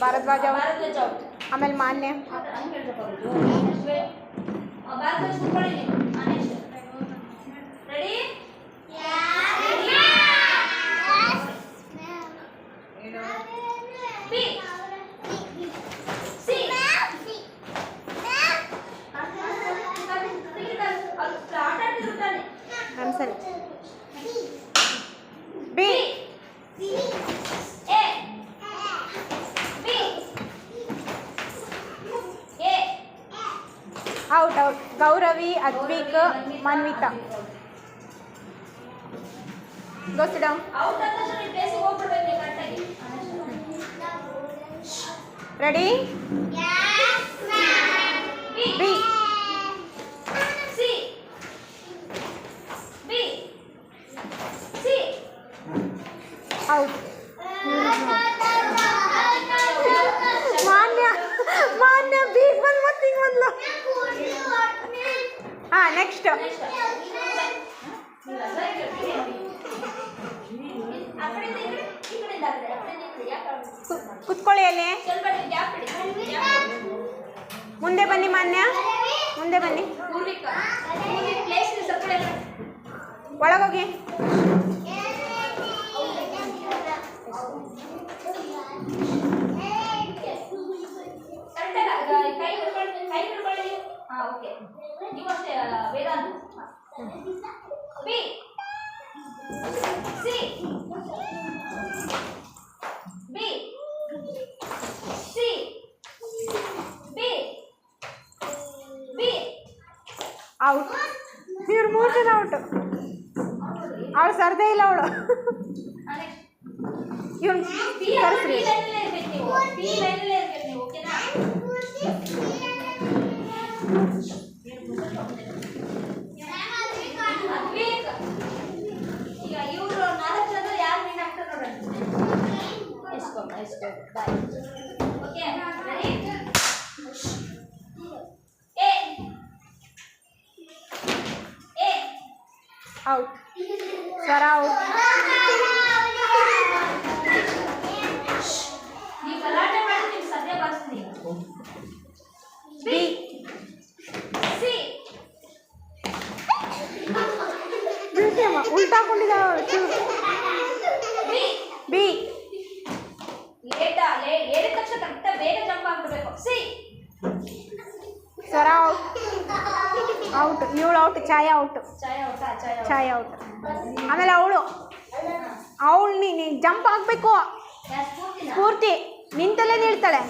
Bharadwaj out. ಆಮೇಲೆ Manya. Answer B. Out out. Gauravi, Advik, Manvitha. Go sit down. Ready? B. Out. Manya Manya B ಬಂದು ಮತ್ತೆ ಹಿಂಗೆ ಬಂದ್ಲು. ಹಾಂ ನೆಕ್ಸ್ಟ್. ಕುತ್ಕೊಳ್ಳಿ ಅಲ್ಲಿ. ಮುಂದೆ ಬನ್ನಿ ಮಾನ್ಯ, ಮುಂದೆ ಬನ್ನಿ. ಒಳಗೋಗಿ. ಔಟ್. ಇವ್ರು 3 ಜನ ಔಟು. ಅವಳು ಸರ್ದೇ ಇಲ್ಲ ಅವಳು. ಇವನು ಕರೆಸ್ರಿ. ಔಟ್. ಸ್ವರ ಔಟ್. ಬಿ. ಉಲ್ಟಾಕೊಂಡಿದ್ದಾವೆ. ಬಿ. ಸ್ವರ ಔಟ್. ಔಟ್. ಇವಳು ಔಟ್. ಛಾಯಾ ಔಟ್. ಛಾಯಾ ಔಟ್. ಆಮೇಲೆ ಅವಳು ನೀನು ಜಂಪ್ ಆಗಬೇಕು. ಸ್ಫೂರ್ತಿ ನಿಂತಲ್ಲೇ ನಿಲ್ತಾಳೆ.